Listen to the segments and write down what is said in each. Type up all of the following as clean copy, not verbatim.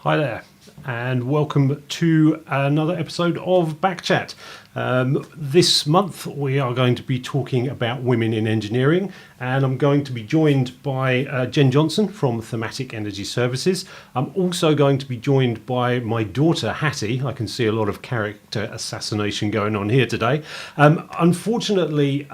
Hi there, and welcome to another episode of BAC-chat. This month we are going to be talking about women in engineering, and I'm going to be joined by Jen Johnson from Thermatic Energy Services. I'm also going to be joined by my daughter Hattie. I can see a lot of character assassination going on here today. Unfortunately,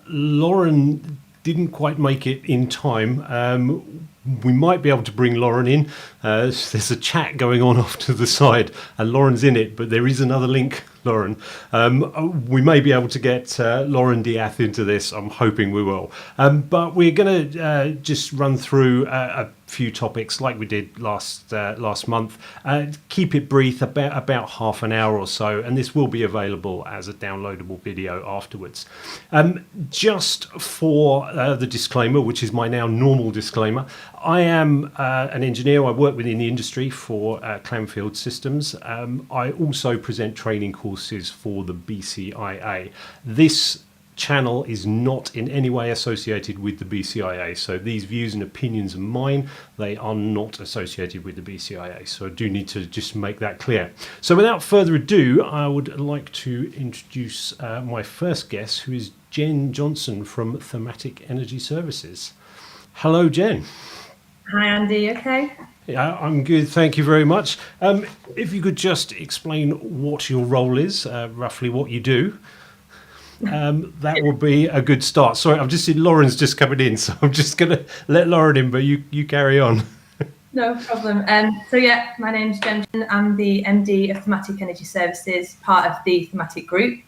Lauren didn't quite make it in time. We might be able to bring Lauren in. There's a chat going on off to the side and Lauren's in it, but there is another link, Lauren. We may be able to get Lauren Diath into this. I'm hoping we will. But we're going to just run through a few topics like we did last month. Keep it brief, about half an hour or so, and this will be available as a downloadable video afterwards. Just for the disclaimer, which is my now normal disclaimer, I am an engineer. I work within the industry for Clanfield Systems. I also present training courses for the BCIA. This channel is not in any way associated with the BCIA, so these views and opinions are mine. They are not associated with the BCIA, so I do need to just make that clear. So without further ado, I would like to introduce my first guest, who is Jen Johnson from Thermatic Energy Services. Hello, Jen. Hi, Andy. Okay. Yeah, I'm good. Thank you very much. If you could just explain what your role is, roughly what you do, that will be a good start. Sorry, I've just seen Lauren's just coming in, so I'm just going to let Lauren in, but you carry on. No problem. So yeah, my name's Jen. I'm the MD of Thermatic Energy Services, part of the Thermatic Group.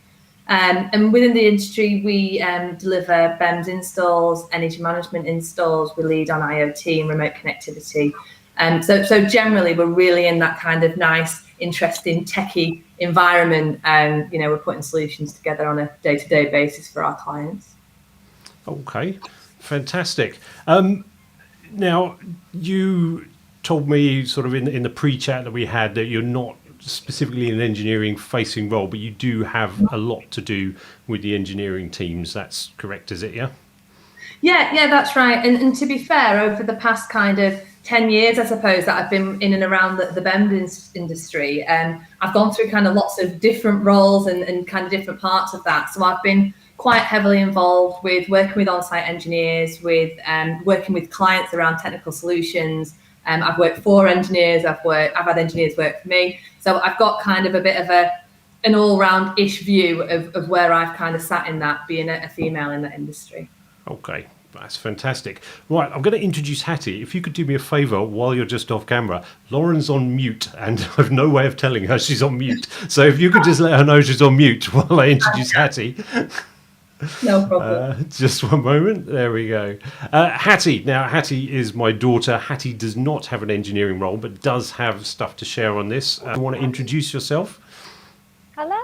And within the industry, we deliver BEMS installs, energy management installs. We lead on IoT and remote connectivity. So generally, we're really in that kind of nice, interesting, techie environment. We're putting solutions together on a day-to-day basis for our clients. Okay, fantastic. Now, you told me sort of in the pre-chat that we had that you're not specifically in an engineering facing role, but you do have a lot to do with the engineering teams. That's correct, is it? Yeah, that's right. And to be fair, over the past kind of 10 years, I suppose, that I've been in and around the BEMS industry, I've gone through kind of lots of different roles and kind of different parts of that. So I've been quite heavily involved with working with on-site engineers, with working with clients around technical solutions. I've worked for engineers. I've had engineers work for me. So I've got kind of a bit of an all-round-ish view of where I've kind of sat in that, being a female in that industry. Okay, that's fantastic. Right, I'm going to introduce Hattie. If you could do me a favour while you're just off camera, Lauren's on mute and I've no way of telling her she's on mute. So if you could just let her know she's on mute while I introduce Hattie. No problem. Just one moment. There we go. Hattie. Now, Hattie is my daughter. Hattie does not have an engineering role, but does have stuff to share on this. You want to introduce yourself? Hello,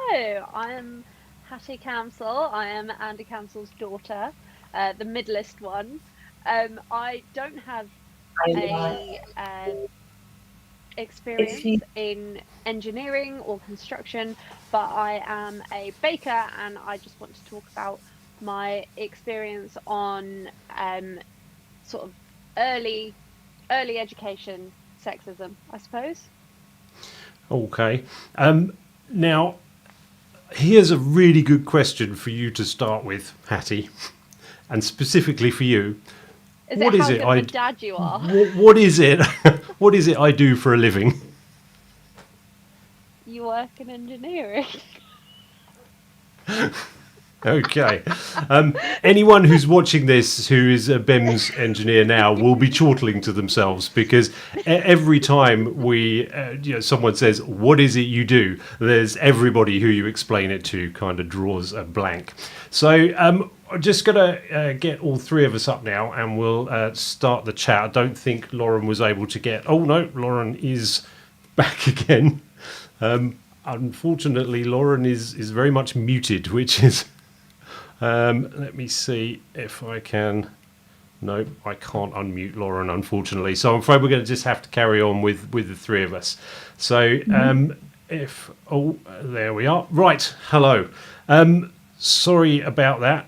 I am Hattie Camsell. I am Andy Camsell's daughter, the middlest one. I don't have a experience in engineering or construction, but I am a baker, and I just want to talk about my experience on sort of early education sexism, I suppose. Okay. Now, here's a really good question for you to start with, Hattie, and specifically for you. What is it? How good of a dad you are? What is it? What is it I do for a living? You work in engineering. Okay. Anyone who's watching this who is a BEMS engineer now will be chortling to themselves, because every time someone says, "What is it you do?" there's everybody who you explain it to kind of draws a blank. So I'm just going to get all three of us up now and we'll start the chat. I don't think Lauren was able to get... Oh, no, Lauren is back again. Unfortunately, Lauren is very much muted, which is... let me see if I can... No, I can't unmute Lauren, unfortunately. So I'm afraid we're going to just have to carry on with the three of us. So there we are. Right, hello. Sorry about that.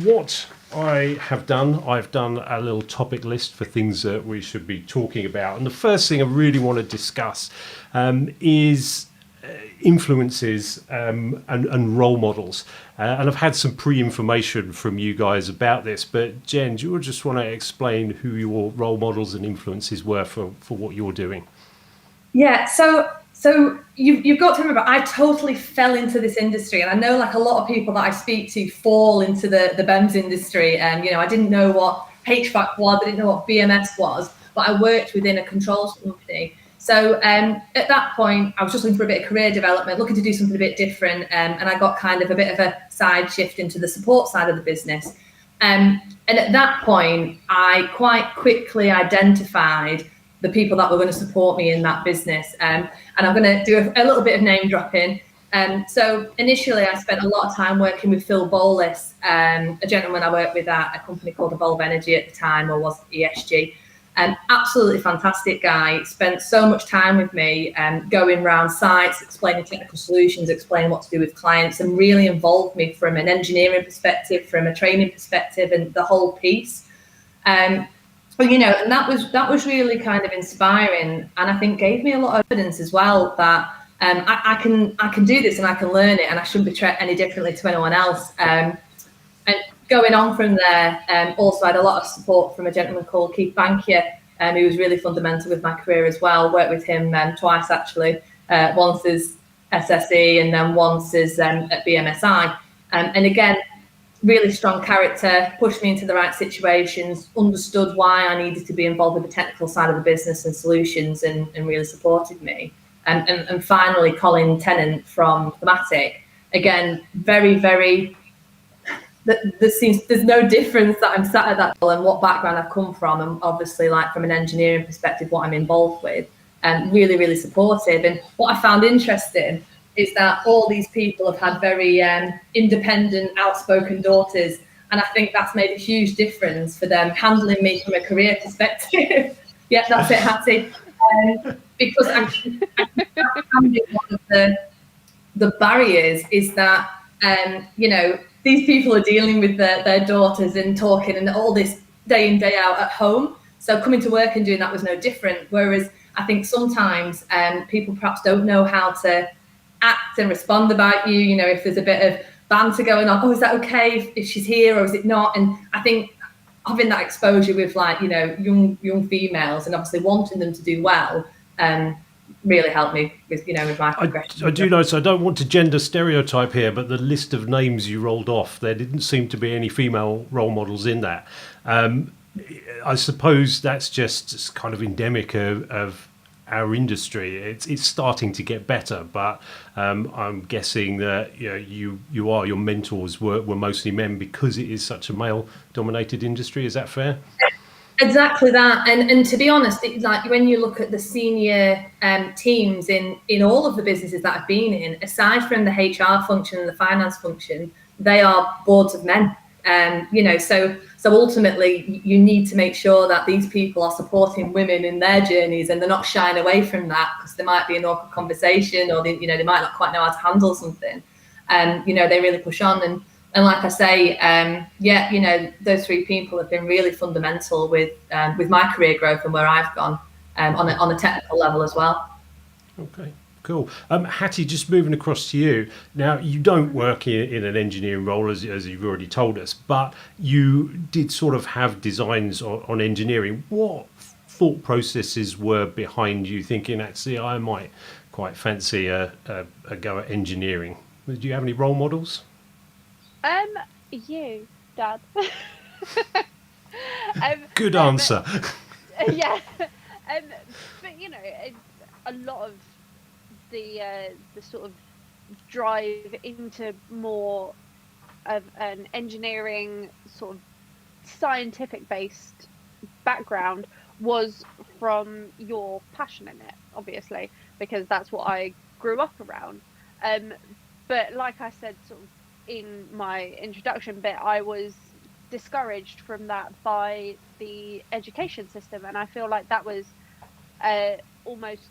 What I've done a little topic list for things that we should be talking about. And the first thing I really want to discuss is influences and role models. And I've had some pre-information from you guys about this, but Jen, do you just want to explain who your role models and influences were for what you're doing? Yeah, so you've got to remember, I totally fell into this industry, and I know like a lot of people that I speak to fall into the BEMS industry. And I didn't know what HVAC was, I didn't know what BMS was, but I worked within a controls company. So at that point, I was just looking for a bit of career development, looking to do something a bit different, and I got kind of a bit of a side shift into the support side of the business. And at that point, I quite quickly identified the people that were going to support me in that business. And I'm going to do a little bit of name dropping. So initially, I spent a lot of time working with Phil Bowlis, a gentleman I worked with at a company called Evolve Energy at the time, or was ESG. Absolutely fantastic guy. Spent so much time with me, going around sites, explaining technical solutions, explaining what to do with clients, and really involved me from an engineering perspective, from a training perspective, and the whole piece. And that was really kind of inspiring, and I think gave me a lot of evidence as well that I can do this and I can learn it, and I shouldn't be treated any differently to anyone else. And going on from there, also had a lot of support from a gentleman called Keith Bankier, who was really fundamental with my career as well. Worked with him twice actually, once as SSE and then once as at BMSI. And again, really strong character, pushed me into the right situations, understood why I needed to be involved with the technical side of the business and solutions, and really supported me. And finally, Colin Tennant from Thermatic, again, very, very, there's no difference that I'm sat at that level and what background I've come from, and obviously like from an engineering perspective, what I'm involved with, and really, really supportive. And what I found interesting is that all these people have had very independent, outspoken daughters, and I think that's made a huge difference for them handling me from a career perspective. Yeah, that's it, Hattie. Because I think one of the barriers is that these people are dealing with their daughters and talking and all this day in, day out at home. So coming to work and doing that was no different. Whereas I think sometimes people perhaps don't know how to act and respond about you, if there's a bit of banter going on. Oh, is that okay if she's here, or is it not? And I think having that exposure with young females, and obviously wanting them to do well, really helped me with my progression. I do notice, I don't want to gender stereotype here, but the list of names you rolled off, there didn't seem to be any female role models in that. I suppose that's just kind of endemic of our industry. It's starting to get better, but I'm guessing that your mentors were mostly men because it is such a male-dominated industry. Is that fair? Exactly that, and to be honest, like when you look at the senior teams in all of the businesses that I've been in, aside from the HR function and the finance function, they are boards of men. So ultimately, you need to make sure that these people are supporting women in their journeys, and they're not shying away from that, because there might be an awkward conversation, or they might not quite know how to handle something. They really push on, and like I say, those three people have been really fundamental with my career growth and where I've gone on a technical level as well. Okay. Cool. Hattie, just moving across to you. Now, you don't work in an engineering role, as you've already told us, but you did sort of have designs on engineering. What thought processes were behind you thinking, actually, I might quite fancy a go at engineering? Do you have any role models? You, Dad. Good answer. Yeah. But, a lot of the sort of drive into more of an engineering sort of scientific based background was from your passion in it, obviously, because that's what I grew up around. But like I said, sort of in my introduction bit, I was discouraged from that by the education system, and I feel like that was almost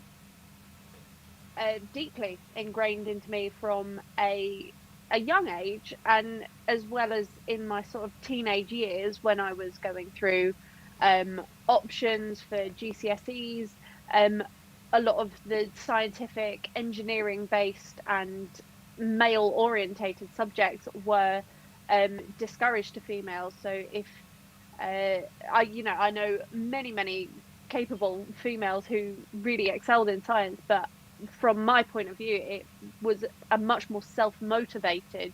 deeply ingrained into me from a a young age, and as well as in my sort of teenage years when I was going through options for GCSEs, a lot of the scientific, engineering based and male orientated subjects were discouraged to females. So if I know many capable females who really excelled in science, but from my point of view, it was a much more self-motivated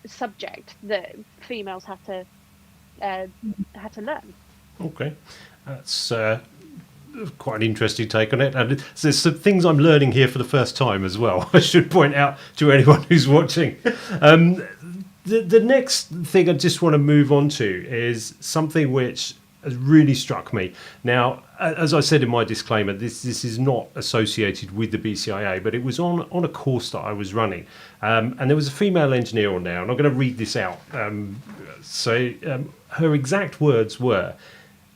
subject that females had to learn. Okay, that's quite an interesting take on it, and there's some things I'm learning here for the first time as well. I should point out to anyone who's watching. The next thing I just want to move on to is something which has really struck me. Now, as I said in my disclaimer, this is not associated with the BCIA, but it was on a course that I was running. And there was a female engineer on there, and I'm going to read this out. Her exact words were,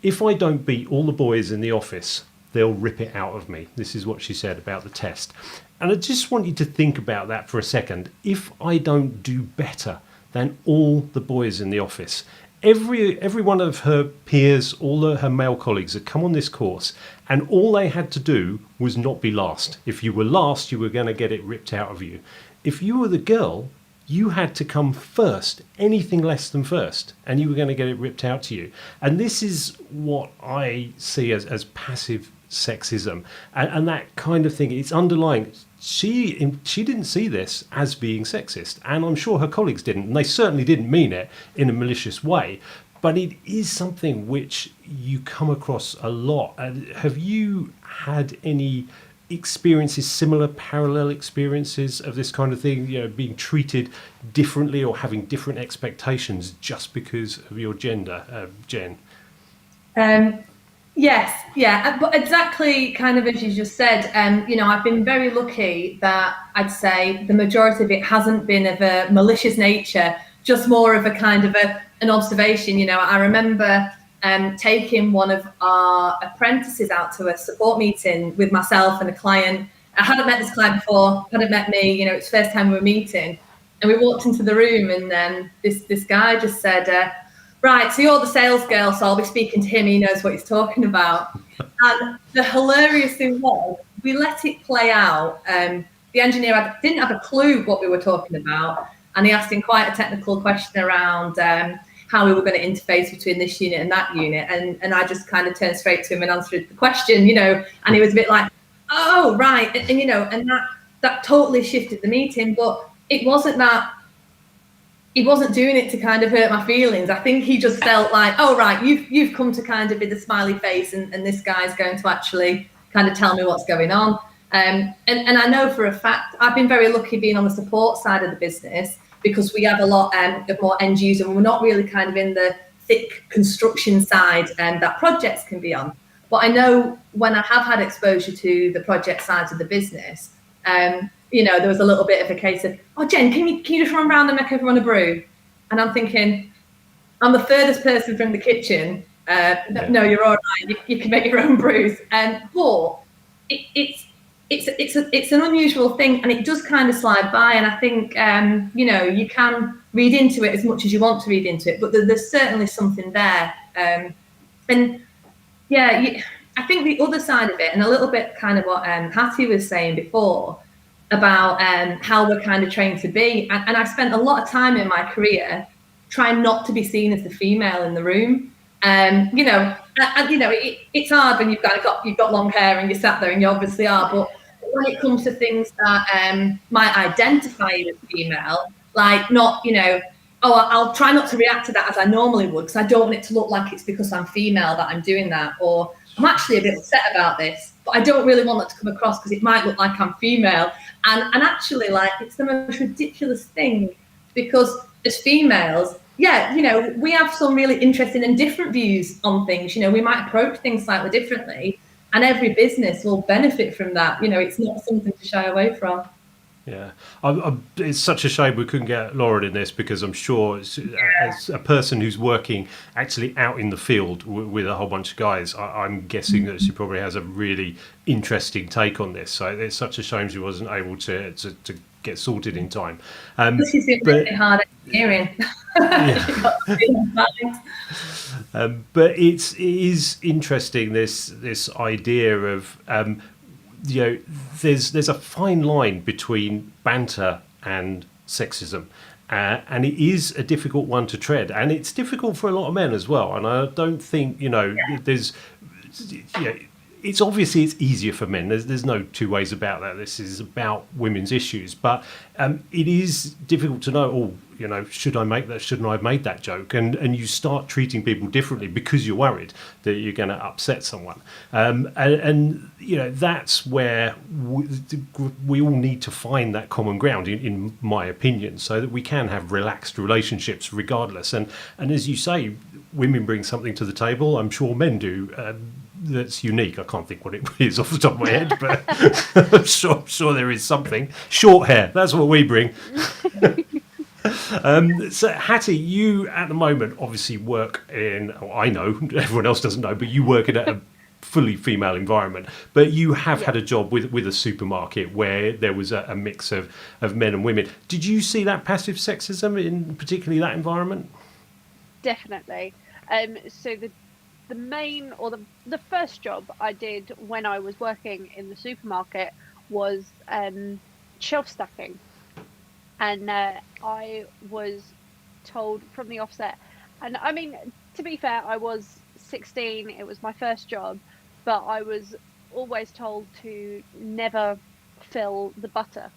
"If I don't beat all the boys in the office, they'll rip it out of me." This is what she said about the test. And I just want you to think about that for a second. If I don't do better than all the boys in the office, every one of her peers, all her male colleagues had come on this course, and all they had to do was not be last. If you were last, you were going to get it ripped out of you. If you were the girl, you had to come first, anything less than first, and you were going to get it ripped out to you. And this is what I see as passive sexism, and that kind of thing. It's underlying. She didn't see this as being sexist, and I'm sure her colleagues didn't, and they certainly didn't mean it in a malicious way. But it is something which you come across a lot. Have you had any experiences, similar parallel experiences of this kind of thing, being treated differently or having different expectations just because of your gender, Jen? Yes, yeah, but exactly kind of as you just said, I've been very lucky that I'd say the majority of it hasn't been of a malicious nature, just more of a kind of an observation. I remember taking one of our apprentices out to a support meeting with myself and a client. I hadn't met this client before, hadn't met me, it's the first time we were meeting. And we walked into the room, and this guy just said, "Right, so you're the sales girl, so I'll be speaking to him. He knows what he's talking about." And the hilarious thing was, we let it play out. The engineer didn't have a clue what we were talking about, and he asked him quite a technical question around how we were going to interface between this unit and that unit. And I just kind of turned straight to him and answered the question, and he was a bit like, "Oh, right." And that totally shifted the meeting. But it wasn't that. He wasn't doing it to kind of hurt my feelings. I think he just felt like, "Oh, right, you've come to kind of be the smiley face, and this guy's going to actually kind of tell me what's going on." And I know for a fact, I've been very lucky being on the support side of the business, because we have a lot of more end user, and we're not really kind of in the thick construction side that projects can be on. But I know when I have had exposure to the project side of the business, there was a little bit of a case of, "Oh, Jen, can you just run around and make everyone a brew?" And I'm thinking, I'm the furthest person from the kitchen. No, you're all right. You can make your own brews. But it's an unusual thing, and it does kind of slide by. And I think, you can read into it as much as you want to read into it, but there's certainly something there. And yeah, I think the other side of it, and a little bit kind of what Hattie was saying before, about how we're kind of trained to be. And I spent a lot of time in my career trying not to be seen as the female in the room. It's hard when you've got long hair and you're sat there, and you obviously are. But when it comes to things that might identify you as female, like not, I'll try not to react to that as I normally would, because I don't want it to look like it's because I'm female that I'm doing that, or I'm actually a bit upset about this, but I don't really want that to come across because it might look like I'm female. And actually, like, it's the most ridiculous thing, because as females, we have some really interesting and different views on things. We might approach things slightly differently, and every business will benefit from that. It's not something to shy away from. Yeah, it's such a shame we couldn't get Lauren in this, because I'm sure as a person who's working actually out in the field with a whole bunch of guys, I'm guessing that she probably has a really interesting take on this. So it's such a shame she wasn't able to get sorted in time. This is really hard engineering. But it is interesting, this idea of there's a fine line between banter and sexism. And it is a difficult one to tread, and it's difficult for a lot of men as well. And I don't think there's it's obviously it's easier for men. There's no two ways about that. This is about women's issues, but it is difficult to know. Should I make that? Shouldn't I have made that joke? And you start treating people differently because you're worried that you're going to upset someone. And that's where we all need to find that common ground, in my opinion, so that we can have relaxed relationships regardless. And as you say, women bring something to the table. I'm sure men do. That's unique. I can't think what it is off the top of my head, but I'm sure there is something. Short hair. That's what we bring. So Hattie, you at the moment obviously work in, I know everyone else doesn't know, but you work in a fully female environment, but you have had a job with a supermarket where there was a mix of men and women. Did you see that passive sexism in particularly that environment? Definitely. So the main, or the first job I did when I was working in the supermarket was shelf stacking. And I was told from the offset, and I mean, to be fair, I was 16, it was my first job, but I was always told to never fill the butter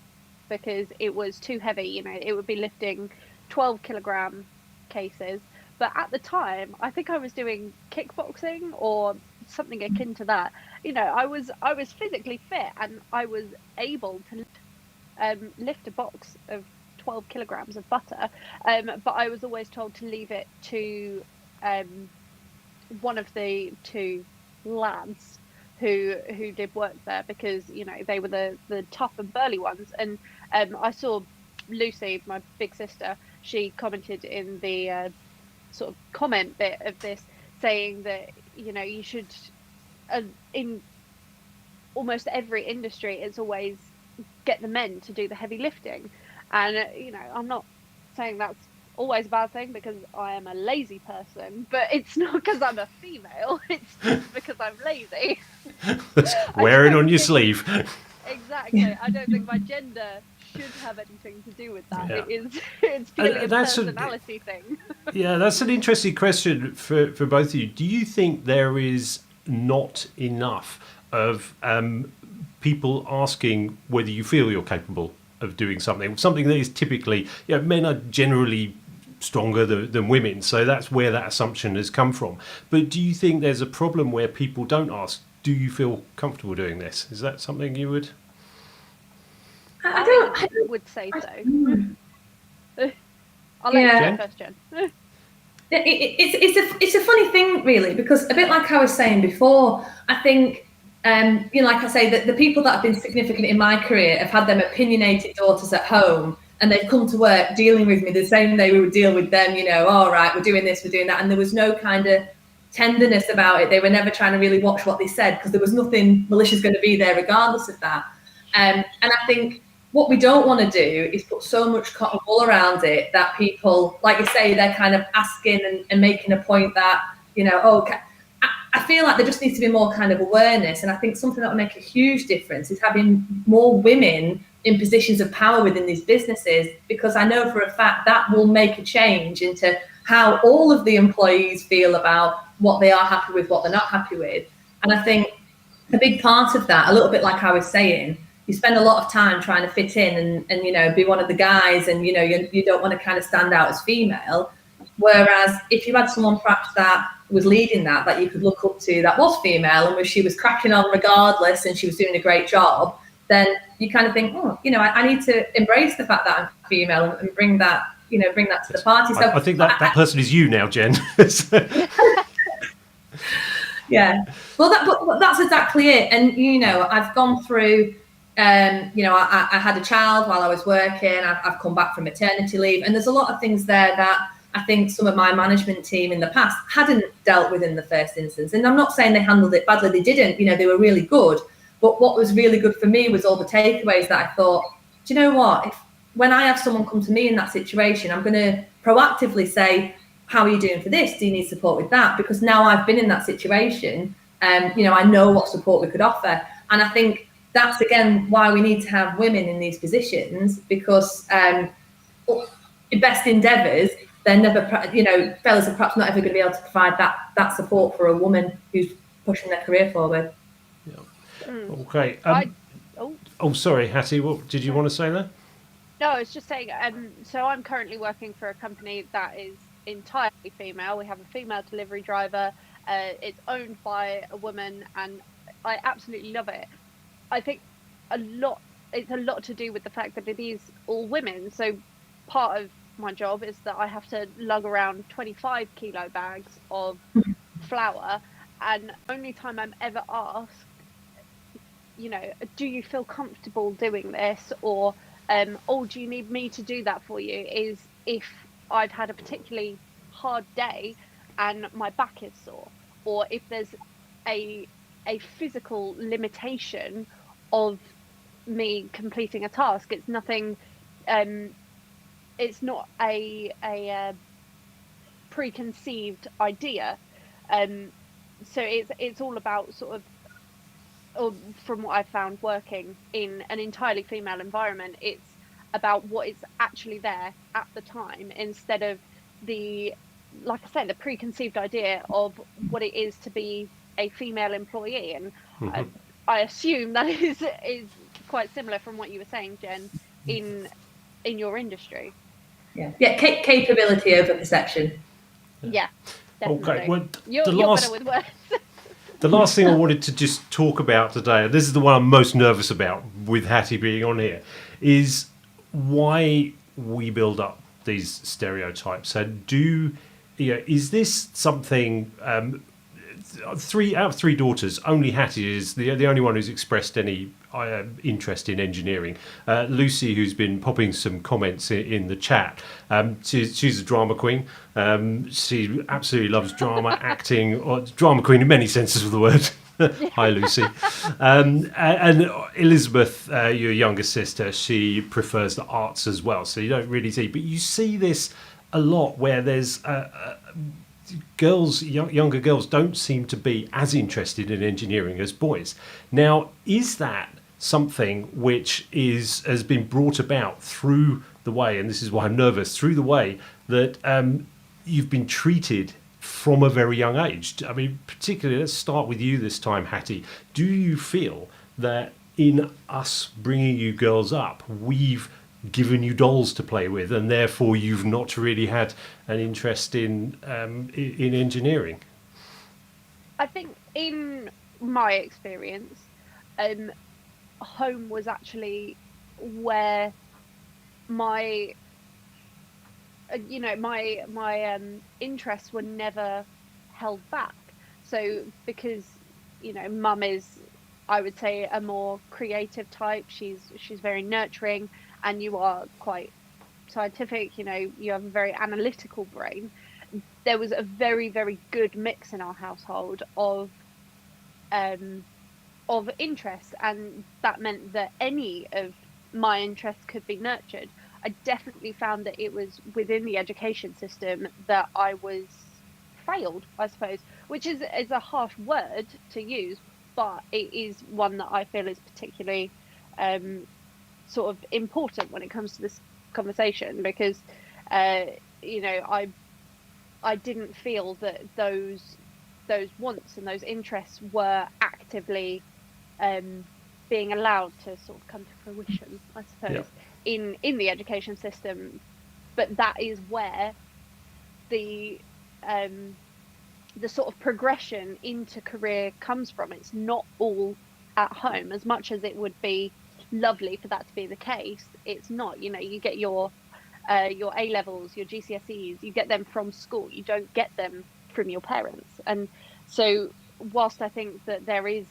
because it was too heavy. It would be lifting 12 kilogram cases. But at the time, I think I was doing kickboxing or something akin to that. I was physically fit, and I was able to lift a box of 12 kilograms of butter, but I was always told to leave it to one of the two lads who did work there, because they were the tough and burly ones. And I saw Lucy, my big sister, she commented in the sort of comment bit of this, saying that you should in almost every industry, it's always get the men to do the heavy lifting. And I'm not saying that's always a bad thing, because I am a lazy person, but it's not because I'm a female, it's just because I'm lazy. Wear it on your sleeve. Exactly. I don't think my gender should have anything to do with that. Yeah. It's purely a personality thing. Yeah, that's an interesting question for both of you. Do you think there is not enough of people asking whether you feel you're capable of doing something that is typically, men are generally stronger than women, so that's where that assumption has come from. But do you think there's a problem where people don't ask, do you feel comfortable doing this? Is that something you would? I would say so. I'll let you go first, Jen. It's a funny thing, really, because a bit like I was saying before, I think like I say, that the people that have been significant in my career have had them opinionated daughters at home, and they've come to work dealing with me the same way we would deal with them. All right, we're doing this, we're doing that, and there was no kind of tenderness about it. They were never trying to really watch what they said, because there was nothing malicious going to be there regardless of that. And I think what we don't want to do is put so much cotton wool around it that people, like you say, they're kind of asking and making a point that, I feel like there just needs to be more kind of awareness. And I think something that would make a huge difference is having more women in positions of power within these businesses, because I know for a fact that will make a change into how all of the employees feel about what they are happy with, what they're not happy with. And I think a big part of that, a little bit like I was saying, you spend a lot of time trying to fit in and be one of the guys, and you don't want to kind of stand out as female. Whereas if you had someone perhaps that was leading that you could look up to, that was female, and she was cracking on regardless, and she was doing a great job, then you kind of think, I need to embrace the fact that I'm female and bring that to the party. So I think that person is you now, Jen. Yeah, well, that's exactly it. And I've gone through. I had a child while I was working. I've come back from maternity leave, and there's a lot of things there that I think some of my management team in the past hadn't dealt with in the first instance. And I'm not saying they handled it badly. They didn't. They were really good. But what was really good for me was all the takeaways that I thought, do you know what? When I have someone come to me in that situation, I'm going to proactively say, how are you doing for this? Do you need support with that? Because now I've been in that situation, I know what support we could offer. And I think that's, again, why we need to have women in these positions, because best endeavours, they're never, fellas are perhaps not ever going to be able to provide that support for a woman who's pushing their career forward. Yeah. Okay. Sorry, Hattie, what did you want to say there? No, I was just saying, so I'm currently working for a company that is entirely female. We have a female delivery driver. It's owned by a woman, and I absolutely love it. I think it's a lot to do with the fact that it is all women. So part of my job is that I have to lug around 25 kilo bags of flour, and only time I'm ever asked, do you feel comfortable doing this, or do you need me to do that for you, is if I've had a particularly hard day and my back is sore, or if there's a physical limitation of me completing a task. It's nothing, it's not a preconceived idea. So it's all about sort of, or from what I've found working in an entirely female environment, it's about what is actually there at the time, instead of like I said, the preconceived idea of what it is to be a female employee. And I assume that is quite similar from what you were saying, Jen, in your industry. Yeah, capability over perception. Yeah, definitely. Okay, well, you're better with words. The last thing I wanted to just talk about today, and this is the one I'm most nervous about with Hattie being on here, is why we build up these stereotypes. And is this something? Out of three daughters, only Hattie is the only one who's expressed any interest in engineering. Lucy, who's been popping some comments in the chat, she's a drama queen. She absolutely loves drama, acting, or drama queen in many senses of the word. Hi, Lucy. And Elizabeth, your younger sister, she prefers the arts as well. So you don't really see, but you see this a lot where there's younger girls don't seem to be as interested in engineering as boys. Now, is that something which has been brought about through the way, and this is why I'm nervous, through the way that you've been treated from a very young age? I mean, particularly, let's start with you this time, Hattie. Do you feel that in us bringing you girls up, we've given you dolls to play with, and therefore you've not really had an interest in engineering? I think in my experience, home was actually where my interests were never held back. So because mum is, I would say, a more creative type. She's very nurturing, and you are quite scientific. You have a very analytical brain. There was a very, very good mix in our household of interest, and that meant that any of my interests could be nurtured. I definitely found that it was within the education system that I was failed, I suppose, which is a harsh word to use, but it is one that I feel is particularly sort of important when it comes to this conversation, because I didn't feel that those wants and those interests were actively being allowed to sort of come to fruition, I suppose, in the education system. But that is where the sort of progression into career comes from. It's not all at home, as much as it would be lovely for that to be the case. It's not. You get your A levels, your GCSEs, you get them from school. You don't get them from your parents. And so whilst I think that there is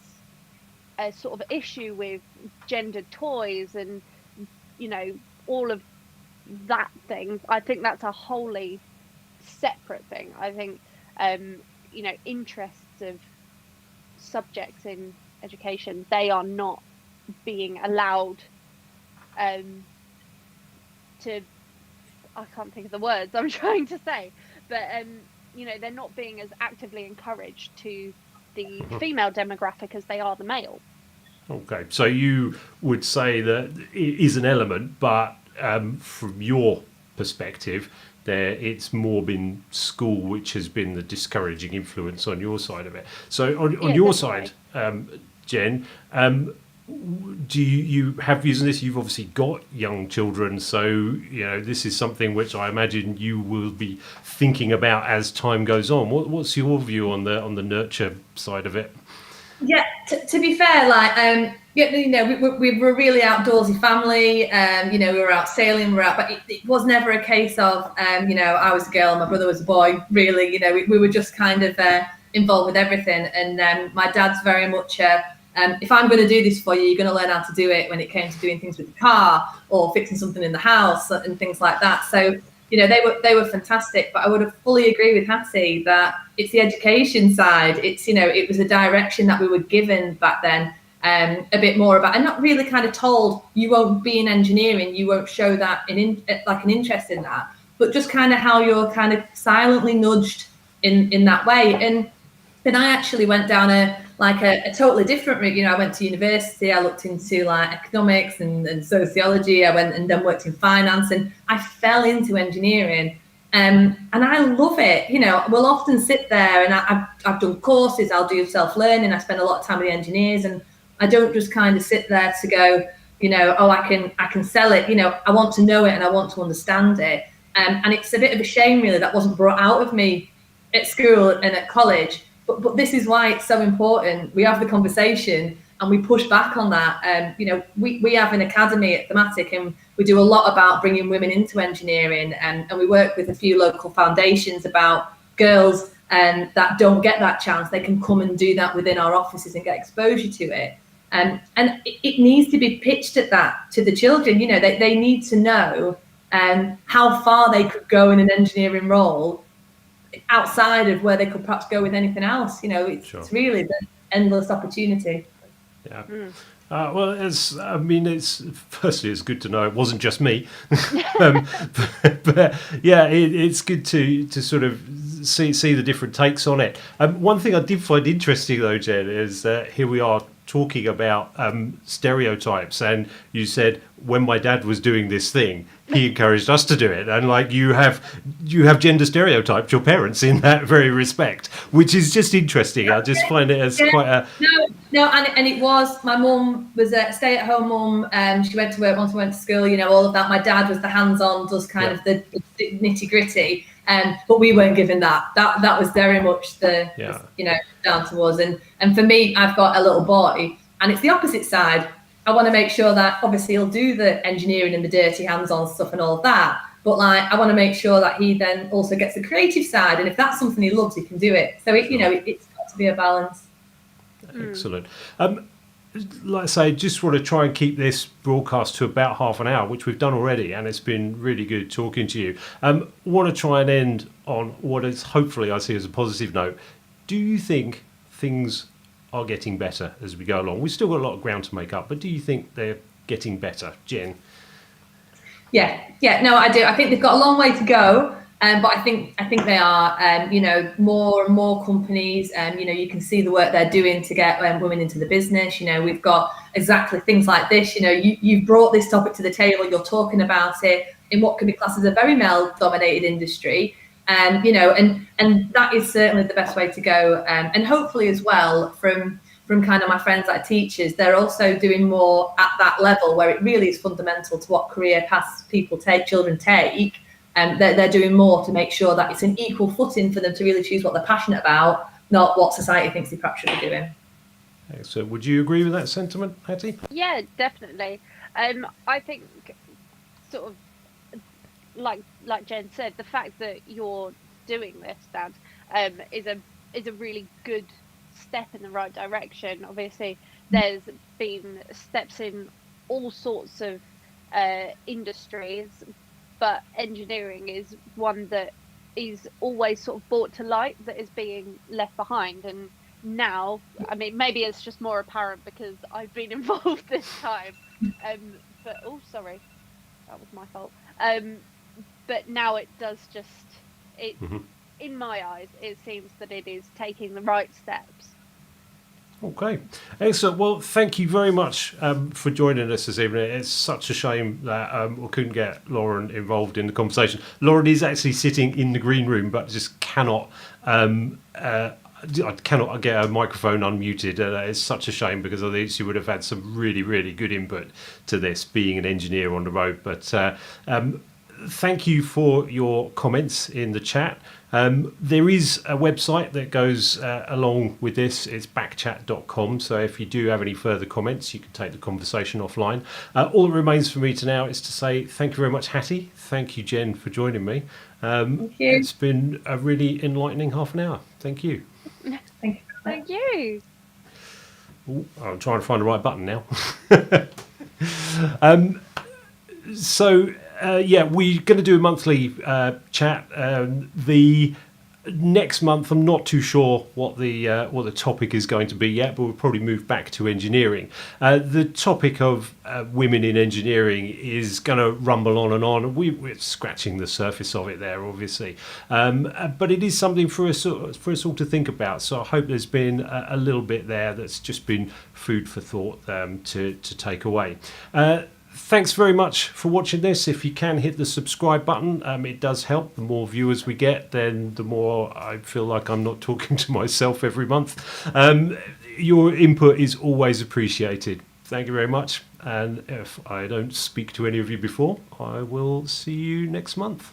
a sort of issue with gendered toys and all of that thing, I think that's a wholly separate thing. I think interests of subjects in education, they are not being allowed to, I can't think of the words I'm trying to say, but they're not being as actively encouraged to the female demographic as they are the male. Okay, so you would say that it is an element, but from your perspective, it's more been school which has been the discouraging influence on your side of it. So on your definitely. side, Jen, do you have views on this? You've obviously got young children, so this is something which I imagine you will be thinking about as time goes on. What's your view on the nurture side of it? Yeah, to be fair, we were a really outdoorsy family. We were out sailing, but it was never a case of, I was a girl, my brother was a boy. Really, we were just kind of involved with everything. And my dad's very much, if I'm going to do this for you, you're going to learn how to do it. When it came to doing things with the car or fixing something in the house and things like that. So they were fantastic, but I would have fully agree with Hattie that it's the education side. It's, it was a direction that we were given back then, a bit more about, and not really kind of told, you won't be in engineering, you won't show that an interest in that, but just kind of how you're kind of silently nudged in that way. And then I actually went down a totally different route. I went to university, I looked into economics and sociology. I went and then worked in finance, and I fell into engineering. And I love it. We'll often sit there, and I've done courses, I'll do self-learning. I spend a lot of time with the engineers, and I don't just kind of sit there to go, I can sell it. I want to know it and I want to understand it. And it's a bit of a shame, really, that wasn't brought out of me at school and at college. But this is why it's so important. We have the conversation and we push back on that. We have an academy at Thermatic, and we do a lot about bringing women into engineering, and we work with a few local foundations about girls that don't get that chance. They can come and do that within our offices and get exposure to it. And it needs to be pitched at that to the children. They need to know how far they could go in an engineering role outside of where they could perhaps go with anything else. It's really the endless opportunity. Yeah. Well, it's firstly, it's good to know it wasn't just me, but yeah, it's good to sort of see the different takes on it. One thing I did find interesting though, Jen, is that here we are talking about stereotypes, and you said when my dad was doing this thing, he encouraged us to do it, and you have gender stereotyped your parents in that very respect, which is just interesting. I just find it as quite a and it was, my mum was a stay-at-home mum, and she went to work once we went to school, all of that. My dad was the hands-on, does kind of the nitty-gritty, but we weren't given that was very much the down to us. And for me, I've got a little boy, and it's the opposite side. I want to make sure that obviously he'll do the engineering and the dirty hands-on stuff and all of that, but I want to make sure that he then also gets the creative side, and if that's something he loves, he can do it. So it's got to be a balance. Excellent. Like I say, just want to try and keep this broadcast to about half an hour, which we've done already, and it's been really good talking to you. Want to try and end on what is hopefully I see as a positive note. Do you think things are getting better as we go along? We've still got a lot of ground to make up, but do you think they're getting better, Jen? Yeah, no, I do. I think they've got a long way to go, but I think they are. More and more companies, you can see the work they're doing to get women into the business. We've got exactly things like this. You've brought this topic to the table. You're talking about it in what can be classed as a very male-dominated industry. And that is certainly the best way to go. And hopefully as well, from kind of my friends like teachers, they're also doing more at that level where it really is fundamental to what career paths children take. And they're doing more to make sure that it's an equal footing for them to really choose what they're passionate about, not what society thinks they perhaps should be doing. So would you agree with that sentiment, Hattie? Yeah, definitely. I think sort of like Jen said, the fact that you're doing this, Dad, is a really good step in the right direction. Obviously, there's been steps in all sorts of industries, but engineering is one that is always sort of brought to light, that is being left behind. And now, I mean, maybe it's just more apparent because I've been involved this time, but oh, sorry, that was my fault. But now it does just it. In my eyes, it seems that it is taking the right steps. Okay, excellent. Well, thank you very much for joining us this evening. It's such a shame that we couldn't get Lauren involved in the conversation. Lauren is actually sitting in the green room, but just cannot. I cannot get her microphone unmuted. It's such a shame because I think she would have had some really, really good input to this, being an engineer on the road. But thank you for your comments in the chat. There is a website that goes along with this. It's BAC-chat.com. So if you do have any further comments, you can take the conversation offline. All that remains for me to now is to say thank you very much, Hattie. Thank you, Jen, for joining me. Thank you. It's been a really enlightening half an hour. Thank you. Thank you. Thank you. Ooh, I'm trying to find the right button now. We're going to do a monthly chat. The next month, I'm not too sure what the topic is going to be yet, but we'll probably move back to engineering. The topic of women in engineering is going to rumble on and on. We're scratching the surface of it there, obviously, but it is something for us all to think about. So I hope there's been a little bit there that's just been food for thought to take away. Thanks very much for watching this. If you can hit the subscribe button, it does help. The more viewers we get, then the more I feel like I'm not talking to myself every month. Your input is always appreciated. Thank you very much. And if I don't speak to any of you before, I will see you next month.